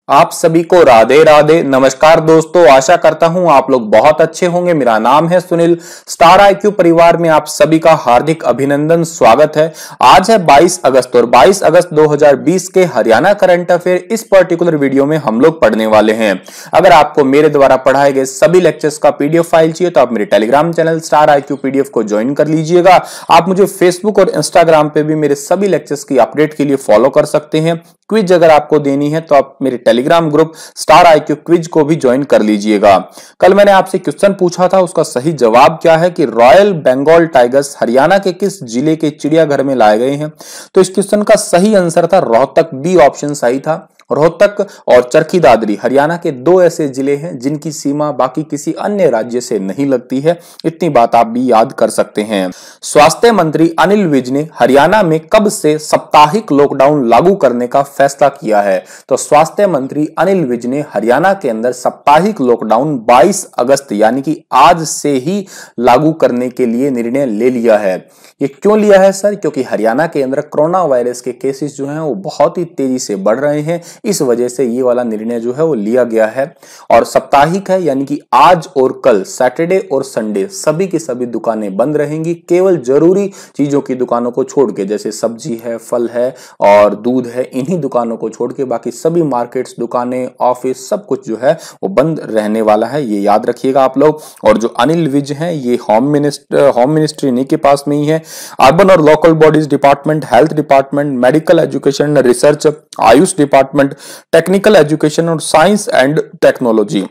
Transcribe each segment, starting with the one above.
आप सभी को राधे राधे। नमस्कार दोस्तों, आशा करता हूं आप लोग बहुत अच्छे होंगे। मेरा नाम है सुनील। स्टार आईक्यू परिवार में आप सभी का हार्दिक अभिनंदन, स्वागत है। आज है 22 अगस्त और 22 अगस्त 2020 के हरियाणा करंट अफेयर इस पर्टिकुलर वीडियो में हम लोग पढ़ने वाले हैं। अगर आपको मेरे द्वारा पढ़ाए गए सभी लेक्चर्स का पीडीएफ फाइल चाहिए तो आप मेरे Telegram channel star IQ PDF को ज्वाइन कर लीजिएगा। आप मुझे फेसबुक और इंस्टाग्राम पे भी मेरे सभी लेक्चर्स की अपडेट के लिए फॉलो कर सकते हैं। क्विज अगर आपको देनी है तो आप मेरे Telegram group star IQ quiz को भी ज्वाइन कर लीजिएगा। कल मैंने आपसे क्वेश्चन पूछा था, उसका सही जवाब क्या है कि रॉयल बंगाल टाइगर्स हरियाणा के किस जिले के चिड़ियाघर में लाए गए हैं। तो इस क्वेश्चन का सही आंसर था रोहतक, बी ऑप्शन सही था। रोहतक और चरखी दादरी हरियाणा के दो ऐसे जिले हैं जिनकी सीमा बाकी किसी अन्य राज्य से नहीं लगती है। इतनी बात आप भी याद कर सकते हैं। स्वास्थ्य मंत्री अनिल विज ने हरियाणा में कब से साप्ताहिक लॉकडाउन लागू करने का फैसला किया है। तो स्वास्थ्य मंत्री अनिल विज ने हरियाणा के अंदर साप्ताहिक लॉकडाउन 22 अगस्त यानी कि आज से ही लागू करने के लिए निर्णय ले लिया है। ये क्यों लिया है सर? क्योंकि हरियाणा के अंदर कोरोना वायरस के केसेस जो हैं वो बहुत ही तेजी से बढ़ रहे हैं। इस वजह से ये वाला निर्णय जो है वो लिया गया है। और साप्ताहिक है यानी कि आज और कल सैटरडे और संडे सभी की सभी दुकानें बंद रहेंगी। केवल जरूरी चीजों की दुकानों को छोड़ के, जैसे सब्जी है, फल है और दूध है, इन्हीं दुकानों को छोड़ के बाकी सभी मार्केट्स, दुकानें, ऑफिस सब कुछ जो है वो बंद रहने वाला है। ये याद रखिएगा आप लोग। और जो अनिल विज हैं ये होम मिनिस्ट्री इन्हीं के पास में ही है। अर्बन और local bodies department, health department, medical education research, Ayush department, technical education और साइंस एंड टेक्नोलॉजी,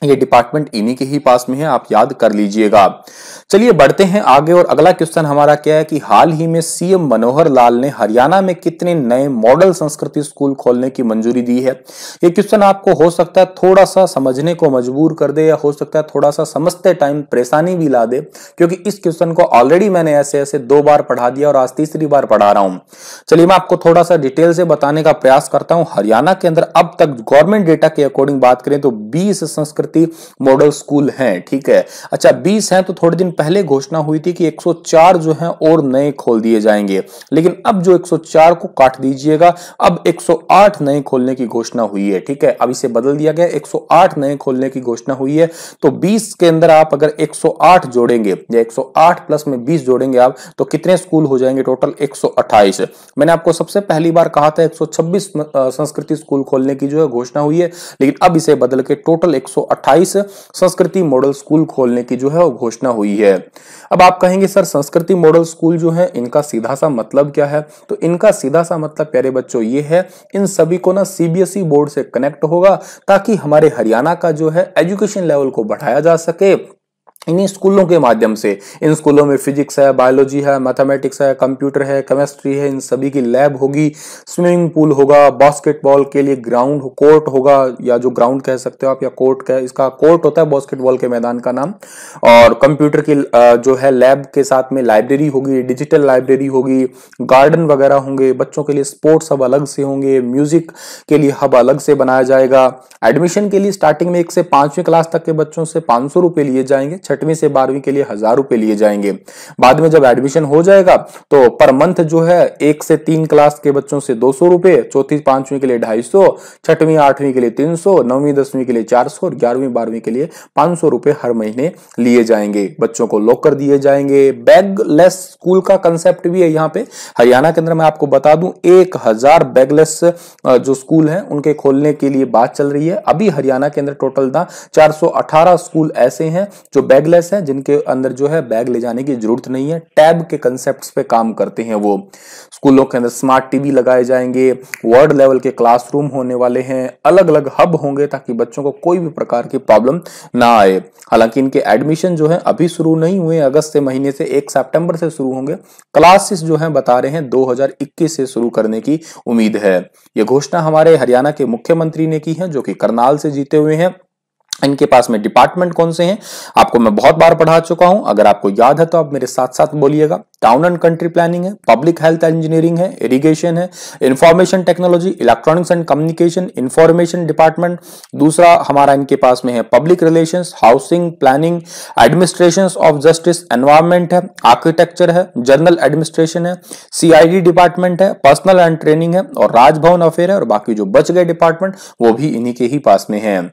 ये डिपार्टमेंट इन्हीं के ही पास में है, आप याद कर लीजिएगा। चलिए बढ़ते हैं आगे। और अगला क्वेश्चन हमारा क्या है कि हाल ही में सीएम मनोहर लाल ने हरियाणा में कितने नए मॉडल संस्कृति स्कूल खोलने की मंजूरी दी है। ये क्वेश्चन आपको हो सकता है थोड़ा सा समझने को मजबूर कर दे, या हो सकता है थोड़ा सा समझते टाइम परेशानी भी ला दे, क्योंकि इस क्वेश्चन को ऑलरेडी मैंने ऐसे ऐसे 2 बार पढ़ा दिया और आज तीसरी बार पढ़ा रहा हूं। चलिए मैं आपको थोड़ा सा डिटेल से बताने का प्रयास करता हूं। हरियाणा के अंदर अब तक गवर्नमेंट डेटा के अकॉर्डिंग बात करें तो 20 संस्कृति मॉडल स्कूल हैं। ठीक है, अच्छा 20 हैं तो थोड़े दिन पहले घोषणा हुई थी कि 104 जो हैं और नए खोल दिए जाएंगे, लेकिन अब जो 104 को काट दीजिएगा, अब 108 नए खोलने की घोषणा हुई है। ठीक है, अब इसे बदल दिया गया, 108 नए खोलने की घोषणा हुई है। तो 20 के अंदर आप अगर 108 जोड़ेंगे या 108 प्लस में 20 जोड़ेंगे आप, तो कितने स्कूल हो जाएंगे? टोटल 128। मैंने आपको सबसे पहली बार कहा था 126 संस्कृति स्कूल खोलने की जो है घोषणा हुई है, लेकिन अब इसे बदल के टोटल 128 संस्कृति मॉडल स्कूल खोलने की जो है वो घोषणा हुई है। अब आप कहेंगे सर संस्कृति मॉडल स्कूल जो है इनका सीधा सा मतलब क्या है? तो इनका सीधा सा मतलब प्यारे बच्चों ये है, इन सभी को ना सीबीएसई बोर्ड से कनेक्ट होगा ताकि हमारे हरियाणा का जो है एजुकेशन लेवल को बढ़ाया जा सके इन्हीं स्कूलों के माध्यम से। इन स्कूलों में फिजिक्स है, बायोलॉजी है, मैथमेटिक्स है, कंप्यूटर है, केमिस्ट्री है, इन सभी की लैब होगी, स्विमिंग पूल होगा, बास्केटबॉल के लिए ग्राउंड कोर्ट होगा, या जो ग्राउंड कह सकते हो आप, या कोर्ट का इसका कोर्ट होता है बास्केटबॉल के मैदान का नाम। और कंप्यूटर की जो है लैब के साथ में लाइब्रेरी होगी, डिजिटल लाइब्रेरी होगी, गार्डन वगैरह होंगे, बच्चों के लिए स्पोर्ट्स हब अलग से होंगे, म्यूजिक के लिए हब अलग से बनाया जाएगा। एडमिशन के लिए स्टार्टिंग में 1 से 5वीं क्लास तक के बच्चों से 500 रुपए लिए जाएंगे, 6वीं से 12वीं के लिए 1000 रुपए लिए जाएंगे। बाद में जब एडमिशन हो जाएगा तो पर मंथ जो है 1 से 3 क्लास के बच्चों से 200 रुपए, 4वीं 5वीं के लिए 250, 6वीं 8वीं के लिए 300, 9वीं 10वीं के लिए 400 और 11वीं 12वीं के लिए 500 रुपए हर महीने लिए जाएंगे। बच्चों को लॉकर दिए जाएंगे। बैगलेस स्कूल का कंसेप्ट भी है यहाँ पे हरियाणा के अंदर। मैं आपको बता दूं 1000 बैगलेस जो स्कूल हैं उनके खोलने के लिए बात चल रही है। अभी हरियाणा के अंदर टोटल ना 418 स्कूल ऐसे हैं जो बैगलेस है, जिनके अंदर जो है बैग ले जाने की जरूरत नहीं है। टैब के कंसेप्ट्स पे काम करते हैं वो। स्कूलों के अंदर स्मार्ट टीवी लगाए जाएंगे, वर्ल्ड लेवल के क्लासरूम होने वाले हैं, अलग अलग हब होंगे ताकि बच्चों को कोई भी प्रकार की प्रॉब्लम ना आए। हालांकि इनके एडमिशन जो है अभी शुरू नहीं हुए, अगस्त से महीने से 1 सितंबर से शुरू होंगे। क्लासेस जो है बता रहे हैं 2021 से शुरू करने की उम्मीद है। यह घोषणा हमारे हरियाणा के मुख्यमंत्री ने की है, जो कि करनाल से जीते हुए हैं। इनके पास में डिपार्टमेंट कौन से हैं आपको मैं बहुत बार पढ़ा चुका हूं, अगर आपको याद है तो आप मेरे साथ साथ बोलिएगा। टाउन एंड कंट्री प्लानिंग है, पब्लिक हेल्थ इंजीनियरिंग है, इरिगेशन है, information technology, electronics and communication, information department. दूसरा हमारा इनके पास में है public relations, housing, planning, administration of justice, environment है, आर्किटेक्चर है, जनरल एडमिनिस्ट्रेशन है, सीआईडी डिपार्टमेंट है, पर्सनल एंड ट्रेनिंग है और राजभवन अफेयर है। और बाकी जो बच गए डिपार्टमेंट वो भी इन्हीं के ही पास में है।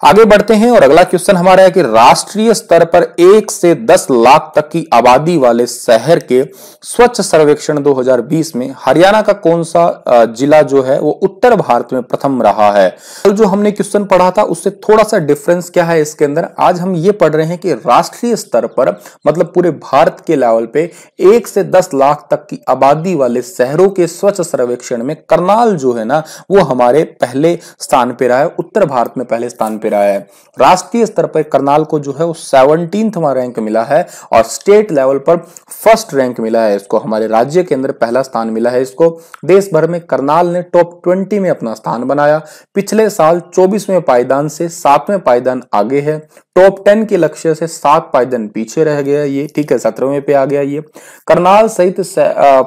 आगे बढ़ते हैं और अगला क्वेश्चन हमारा है कि राष्ट्रीय स्तर पर 1 से 10 लाख तक की आबादी वाले शहर के स्वच्छ सर्वेक्षण 2020 में हरियाणा का कौन सा जिला जो है वो उत्तर भारत में प्रथम रहा है। कल जो हमने क्वेश्चन पढ़ा था उससे थोड़ा सा डिफरेंस क्या है इसके अंदर, आज हम ये पढ़ रहे हैं कि राष्ट्रीय स्तर पर मतलब पूरे भारत के लेवल पे 1 से 10 लाख तक की आबादी वाले शहरों के स्वच्छ सर्वेक्षण में करनाल जो है ना वो हमारे पहले स्थान पे रहा है, उत्तर भारत में पहले स्थान पे रहा है। राष्ट्रीय स्तर पर करनाल को जो है वो 17वां रैंक मिला है और स्टेट लेवल पर फर्स्ट रैंक मिला है इसको, हमारे राज्य के अंदर पहला स्थान मिला है इसको। देश भर में करनाल ने टॉप 20 में अपना स्थान बनाया। पिछले साल 24वें पायदान से 7वें पायदान आगे है, टॉप 10 के लक्ष्य से 7 पायदान पीछे रह गया ये, ठीक है, 17वें पे आ गया ये। करनाल सहित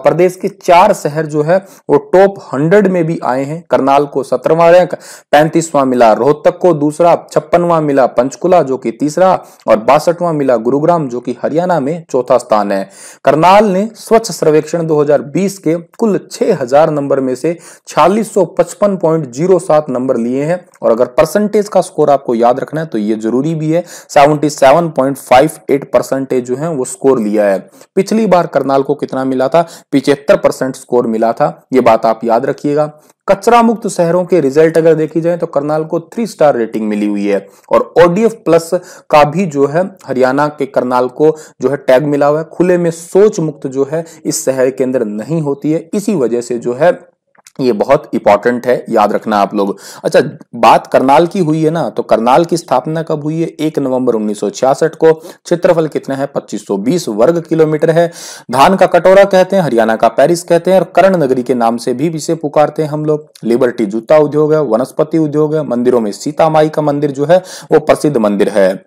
प्रदेश के 4 शहर जो है वो टॉप 100 में भी आए हैं। करनाल को 17वां रैंक, 35वां मिला रोहतक को दूसरा, 56वां मिला पंचकुला जो कि तीसरा और 62वां मिला गुरुग्राम जो कि हरियाणा में चौथा स्थान है। करनाल ने स्वच्छ सर्वेक्षण 2020 के कुल 6000 नंबर में से 4655.07 नंबर लिए हैं और अगर परसेंटेज का स्कोर आपको याद रखना है तो ये जरूरी भी है, 77.58% जो है वो स्कोर लिया है। पिछली बार करनाल को कितना मिला था, 75% स्कोर मिला था, ये बात आप याद रखिएगा। कचरा मुक्त शहरों के रिजल्ट अगर देखी जाए तो करनाल को 3 स्टार रेटिंग मिली हुई है और ODF प्लस का भी जो है हरियाणा के करनाल को जो है टैग मिला हुआ है। खुले में शौच मुक्त जो है इस शहर के अंदर नहीं होती है, इसी वजह से जो है ये बहुत इंपॉर्टेंट है, याद रखना आप लोग। अच्छा, बात करनाल की हुई है ना, तो करनाल की स्थापना कब हुई है, 1 नवंबर 1966 को। क्षेत्रफल कितना है, 2520 वर्ग किलोमीटर है। धान का कटोरा कहते हैं, हरियाणा का पेरिस कहते हैं और कर्ण नगरी के नाम से भी इसे पुकारते हैं हम लोग। लिबर्टी जूता उद्योग है, वनस्पति उद्योग है, मंदिरों में सीता माई का मंदिर जो है वो प्रसिद्ध मंदिर है।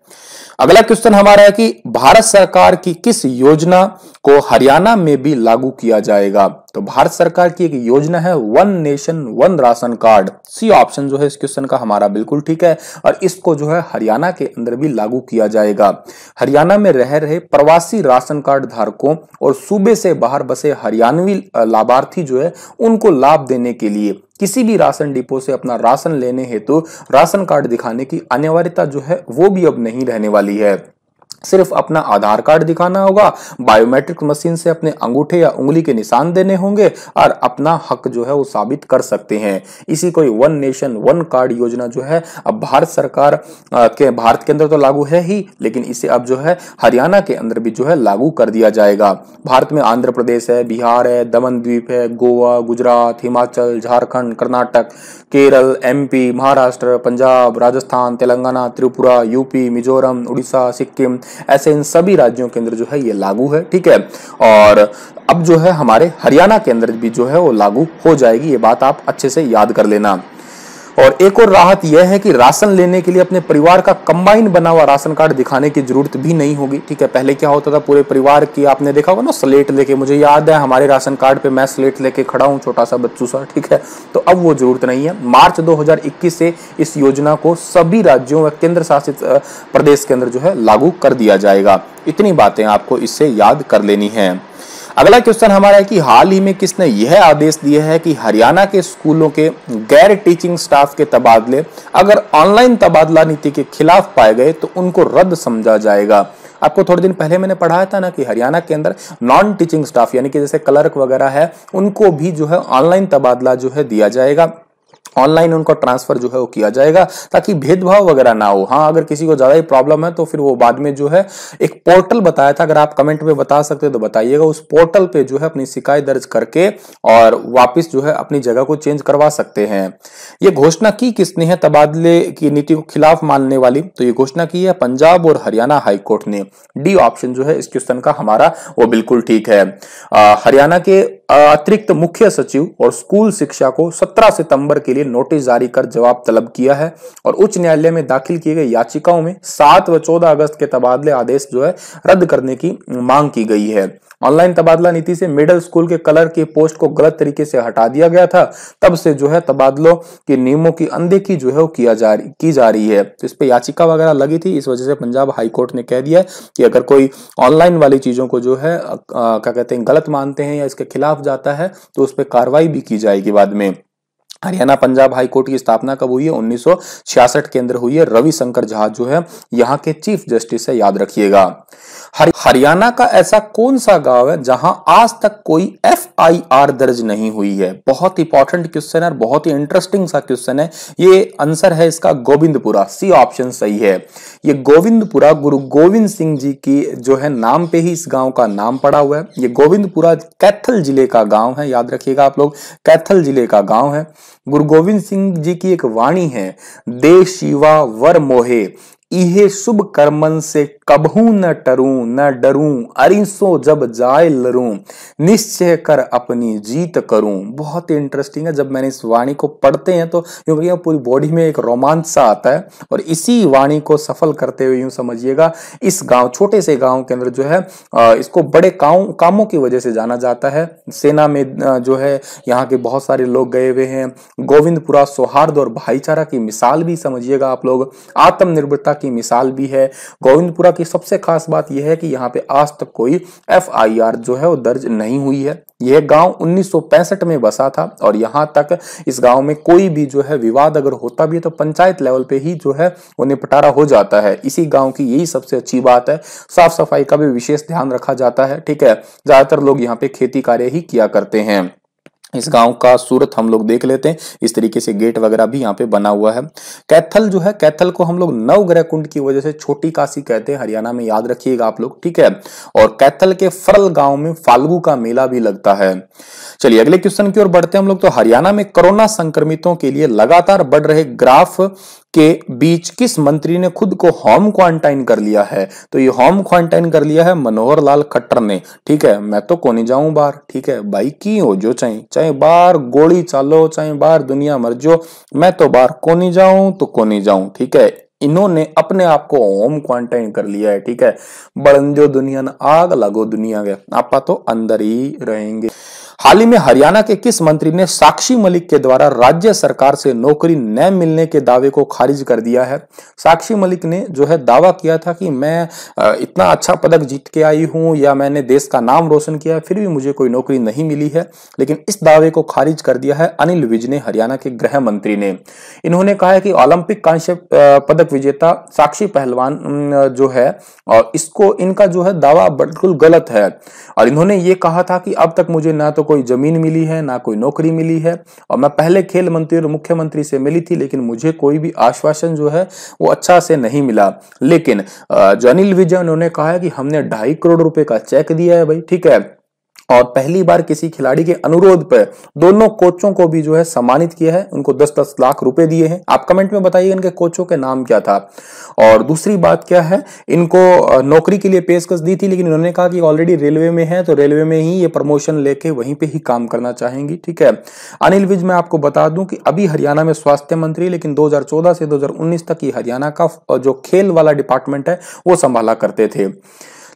अगला क्वेश्चन हमारा है कि भारत सरकार की किस योजना को हरियाणा में भी लागू किया जाएगा। तो भारत सरकार की एक योजना है one nation one ration card. C option जो है इस क्वेश्चन का हमारा बिल्कुल ठीक है और इसको जो है हरियाणा के अंदर भी लागू किया जाएगा। हरियाणा में रह रहे प्रवासी राशन कार्ड धारकों और सूबे से बाहर बसे हरियाणवी लाभार्थी जो है उनको लाभ देने के लिए किसी भी राशन डिपो से अपना राशन लेने हेतु राशन कार्ड दिखाने की अनिवार्यता जो है वो भी अब नहीं रहने वाली है। सिर्फ अपना आधार कार्ड दिखाना होगा, बायोमेट्रिक मशीन से अपने अंगूठे या उंगली के निशान देने होंगे और अपना हक जो है वो साबित कर सकते हैं। इसी को वन नेशन वन कार्ड योजना जो है अब भारत सरकार के भारत के अंदर तो लागू है ही, लेकिन इसे अब जो है हरियाणा के अंदर भी जो है लागू कर दिया जाएगा। भारत में आंध्र प्रदेश है, बिहार है, दमन द्वीप है, गोवा, गुजरात, हिमाचल, झारखंड, कर्नाटक, केरल, MP, महाराष्ट्र, पंजाब, राजस्थान, तेलंगाना, त्रिपुरा, यूपी, मिजोरम, उड़ीसा, सिक्किम, ऐसे इन सभी राज्यों के अंदर जो है ये लागू है, ठीक है। और अब जो है हमारे हरियाणा के अंदर भी जो है वो लागू हो जाएगी, ये बात आप अच्छे से याद कर लेना। और एक और राहत यह है कि राशन लेने के लिए अपने परिवार का कंबाइन बना हुआ राशन कार्ड दिखाने की जरूरत भी नहीं होगी, ठीक है। पहले क्या होता था, पूरे परिवार की आपने देखा होगा ना स्लेट लेके, मुझे याद है हमारे राशन कार्ड पे मैं स्लेट लेके खड़ा हूँ, छोटा सा बच्चू सा, ठीक है। तो अब वो जरूरत नहीं है। मार्च 2021 से इस योजना को सभी राज्यों व केंद्र शासित प्रदेश के अंदर जो है लागू कर दिया जाएगा। इतनी बातें आपको इससे याद कर लेनी है। अगला क्वेश्चन हमारा है कि हाल ही में किसने यह आदेश दिया है कि हरियाणा के स्कूलों के गैर टीचिंग स्टाफ के तबादले अगर ऑनलाइन तबादला नीति के खिलाफ पाए गए तो उनको रद्द समझा जाएगा। आपको थोड़े दिन पहले मैंने पढ़ाया था ना कि हरियाणा के अंदर नॉन टीचिंग स्टाफ यानी कि जैसे क्लर्क वगैरह है उनको भी जो है ऑनलाइन तबादला जो है दिया जाएगा, ऑनलाइन उनको ट्रांसफर जो है वो किया जाएगा ताकि भेदभाव वगैरह ना हो। हाँ, अगर किसी को ज्यादा ही प्रॉब्लम है तो फिर वो बाद में जो है एक पोर्टल बताया था, अगर आप कमेंट में बता सकते तो बताइएगा, उस पोर्टल पे जो है अपनी शिकायत दर्ज करके और वापस जो है अपनी जगह को चेंज करवा सकते हैं। ये घोषणा की किसने है तबादले की नीति को खिलाफ मानने वाली, तो ये घोषणा की है पंजाब और हरियाणा हाईकोर्ट ने। डी ऑप्शन जो है इस क्वेश्चन का हमारा वो बिल्कुल ठीक है। हरियाणा के अतिरिक्त मुख्य सचिव और स्कूल शिक्षा को 17 सितंबर के लिए नोटिस जारी कर जवाब तलब किया है और उच्च न्यायालय में दाखिल की गई याचिकाओं में 7 व 14 अगस्त के तबादले आदेश जो है रद्द करने की मांग की गई है। ऑनलाइन तबादला नीति से मिडिल स्कूल के कलर की पोस्ट को गलत तरीके से हटा दिया गया था, तब से जो है तबादलों के नियमों की अनदेखी जो है वो की जा रही है। तो इस पे याचिका वगैरह लगी थी, इस वजह से पंजाब हाई कोर्ट ने कह दिया है कि अगर कोई ऑनलाइन वाली चीजों को जो है क्या कहते हैं गलत मानते हैं या इसके खिलाफ जाता है तो उस पर कार्रवाई भी की जाएगी बाद में। हरियाणा पंजाब हाई कोर्ट की स्थापना कब हुई है? 1966 के अंदर हुई है। रविशंकर झा जो है यहाँ के चीफ जस्टिस है, याद रखिएगा। हरियाणा का ऐसा कौन सा गांव है जहां आज तक कोई FIR दर्ज नहीं हुई है? बहुत इंपॉर्टेंट क्वेश्चन है और बहुत ही इंटरेस्टिंग सा क्वेश्चन है। ये आंसर है इसका गोविंदपुरा, सी ऑप्शन सही है। ये गोविंदपुरा गुरु गोविंद सिंह जी की जो है नाम पे ही इस गांव का नाम पड़ा हुआ है। ये गोविंदपुरा कैथल जिले का गांव है, याद रखिएगा आप लोग, कैथल जिले का गांव है। गुरु गोविंद सिंह जी की एक वाणी है, दे शिवा वर मोहे इहे शुभ कर्मन से कबहू न टरूं न डरूं, अरिसो जब जाए लरूं, निश्चय कर अपनी जीत करूं। बहुत ही इंटरेस्टिंग है, जब मैंने इस वाणी को पढ़ते हैं तो यूं पूरी बॉडी में एक रोमांच सा आता है और इसी वाणी को सफल करते हुए यूं समझिएगा इस गांव, छोटे से गांव के अंदर जो है इसको बड़े कामों की वजह से जाना जाता है। सेना में जो है यहाँ के बहुत सारे लोग गए हुए हैं। गोविंदपुरा सौहार्द और भाईचारा की मिसाल भी समझिएगा आप लोग, आत्मनिर्भरता की मिसाल भी है। गोविंदपुरा की सबसे खास बात यह है कि यहाँ पे आज तक कोई FIR जो है वो दर्ज नहीं हुई है। यह गांव 1965 में बसा था और यहाँ तक इस गांव में कोई भी जो है विवाद अगर होता भी है तो पंचायत लेवल पे ही जो है वो निपटारा हो जाता है। इसी गांव की यही सबसे अच्छी बात है। साफ सफाई का भी विशेष ध्यान रखा जाता है, ठीक है। ज्यादातर लोग यहाँ पे खेती कार्य ही किया करते हैं। इस गांव का सूरत हम लोग देख लेते हैं, इस तरीके से गेट वगैरह भी यहाँ पे बना हुआ है। कैथल जो है, कैथल को हम लोग नवग्रह कुंड की वजह से छोटी काशी कहते हैं हरियाणा में, याद रखिएगा आप लोग, ठीक है। और कैथल के फरल गांव में फाल्गु का मेला भी लगता है। चलिए अगले क्वेश्चन की ओर बढ़ते हैं हम लोग। तो हरियाणा में कोरोना संक्रमितों के लिए लगातार बढ़ रहे ग्राफ के बीच किस मंत्री ने खुद को होम क्वारंटाइन कर लिया है? तो ये होम क्वारंटाइन कर लिया है मनोहर लाल खट्टर ने, ठीक है। मैं तो कोनी जाऊं बाहर, ठीक है भाई, की हो जो चाहे बाहर गोली चालो, चाहे बाहर दुनिया मर जो, मैं तो बाहर कोनी जाऊं तो कोनी जाऊं, ठीक है। इन्होंने अपने आप को होम क्वारंटाइन कर लिया है, ठीक है। बड़ंजो दुनिया न आग लगो दुनिया के, आपा तो अंदर ही रहेंगे। हाल ही में हरियाणा के किस मंत्री ने साक्षी मलिक के द्वारा राज्य सरकार से नौकरी न मिलने के दावे को खारिज कर दिया है? साक्षी मलिक ने जो है दावा किया था कि मैं इतना अच्छा पदक जीत के आई हूं या मैंने देश का नाम रोशन किया, फिर भी मुझे कोई नौकरी नहीं मिली है। लेकिन इस दावे को खारिज कर दिया है अनिल विज ने, हरियाणा के गृह मंत्री ने। इन्होंने कहा है कि ओलंपिक कांस्य पदक विजेता साक्षी पहलवान जो है और इसको इनका जो है दावा बिल्कुल गलत है। और इन्होंने ये कहा था कि अब तक मुझे ना तो कोई जमीन मिली है ना कोई नौकरी मिली है, और मैं पहले खेल मंत्री और मुख्यमंत्री से मिली थी लेकिन मुझे कोई भी आश्वासन जो है वो अच्छा से नहीं मिला। लेकिन जो अनिल विजय उन्होंने कहा है कि हमने 2.5 करोड़ रुपए का चेक दिया है भाई, ठीक है। और पहली बार किसी खिलाड़ी के अनुरोध पर दोनों कोचों को भी जो है सम्मानित किया है, उनको 10-10 लाख रुपए दिए हैं। आप कमेंट में बताइए इनके कोचों के नाम क्या था। और दूसरी बात क्या है, इनको नौकरी के लिए पेशकश दी थी लेकिन उन्होंने कहा कि ऑलरेडी रेलवे में है तो रेलवे में ही ये प्रमोशन लेके वहीं पे ही काम करना चाहेंगी, ठीक है। अनिल विज, मैं आपको बता दूं कि अभी हरियाणा में स्वास्थ्य मंत्री, लेकिन 2014 से 2019 तक ही हरियाणा का जो खेल वाला डिपार्टमेंट है वो संभाला करते थे।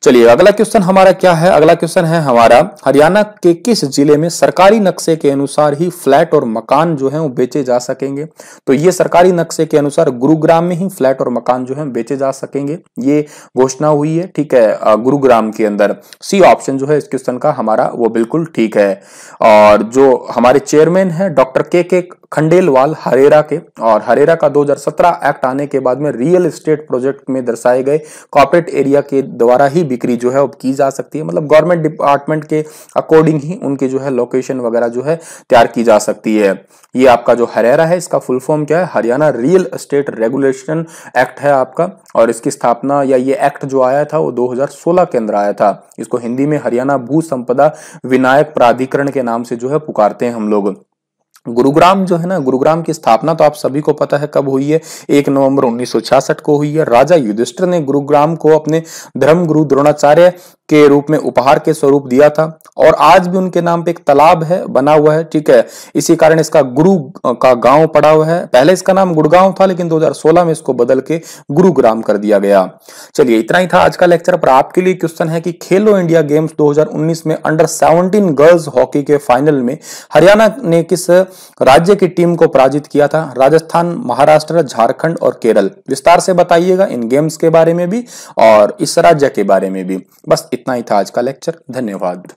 चलिए अगला क्वेश्चन हमारा क्या है? अगला क्वेश्चन है हमारा, हरियाणा के किस जिले में सरकारी नक्शे के अनुसार ही फ्लैट और मकान जो है वो बेचे जा सकेंगे? तो ये सरकारी नक्शे के अनुसार गुरुग्राम में ही फ्लैट और मकान जो है बेचे जा सकेंगे, ये घोषणा हुई है, ठीक है, गुरुग्राम के अंदर। सी ऑप्शन जो है इस क्वेश्चन का हमारा वो बिल्कुल ठीक है। और जो हमारे चेयरमैन है डॉक्टर के खंडेलवाल हरेरा के, और हरेरा का 2017 एक्ट आने के बाद में रियल एस्टेट प्रोजेक्ट में दर्शाए गए कॉर्पोरेट एरिया के द्वारा ही बिक्री जो है वो की जा सकती है। मतलब गवर्नमेंट डिपार्टमेंट के अकॉर्डिंग ही उनके जो है लोकेशन वगैरह जो है तैयार की जा सकती है। ये आपका जो हरेरा है इसका फुल फॉर्म क्या है? Haryana real estate regulation act है आपका। और इसकी स्थापना या ये एक्ट जो आया था वो 2016 के अंदर आया था। इसको हिंदी में हरियाणा भू संपदा विनायक प्राधिकरण के नाम से जो है पुकारते हैं हम लोग। गुरुग्राम जो है ना, गुरुग्राम की स्थापना तो आप सभी को पता है कब हुई है, 1 नवंबर 1966 को हुई है। राजा युधिष्ठिर ने गुरुग्राम को अपने धर्म गुरु द्रोणाचार्य के रूप में उपहार के स्वरूप दिया था और आज भी उनके नाम पे एक तालाब है बना हुआ है, ठीक है। इसी कारण इसका गुरु का गांव पड़ा हुआ है। पहले इसका नाम गुड़गांव था, लेकिन 2016 में इसको बदल के गुरुग्राम कर दिया गया। चलिए इतना ही था आज का लेक्चर। पर आपके लिए क्वेश्चन है कि खेलो इंडिया गेम्स 2019 में अंडर 17 गर्ल्स हॉकी के फाइनल में हरियाणा ने किस राज्य की टीम को पराजित किया था? राजस्थान, महाराष्ट्र, झारखंड और केरल। विस्तार से बताइएगा इन गेम्स के बारे में भी और इस राज्य के बारे में भी। बस इतना ही था आज का लेक्चर। धन्यवाद।